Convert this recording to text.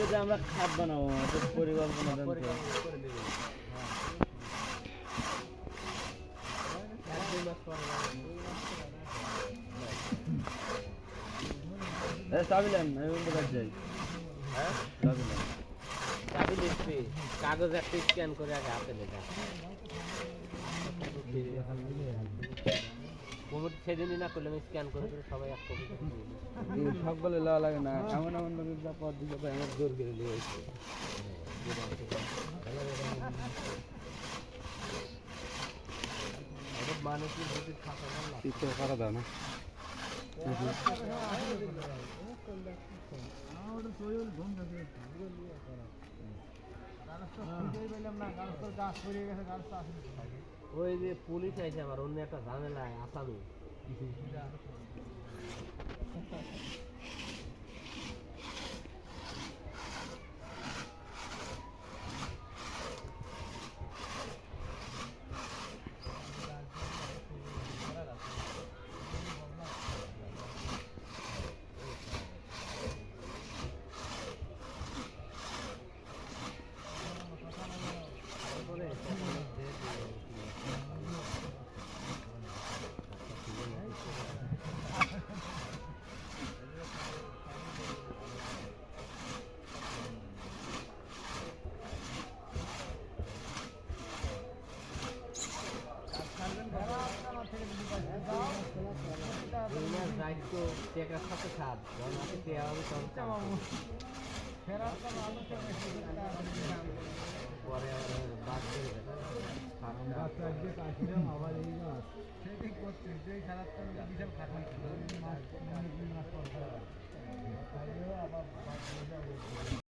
যে আমরা খাদ বানাবো পরিকল্পনা চাবিলেন যাই চাবি দিচ্ছি কাগজ একটা স্ক্যান করে আগে হাতে লেখা সেদিনই না করলে আমি স্ক্যান করে করে সবাই এক কপি সবগুলো লওয়া লাগে না এমন এমন পথ দিকে আমার জোর করে দিয়ে মানুষের যদি করা দাও না ওই যে পুলিশ আইছে আমার অন্য একটা ঝামেলায় আসামি দায়িত্ব টেকার সাথে খাদ যখন আপনি দেওয়া হবে তখন পরে বাদ করে আবার এই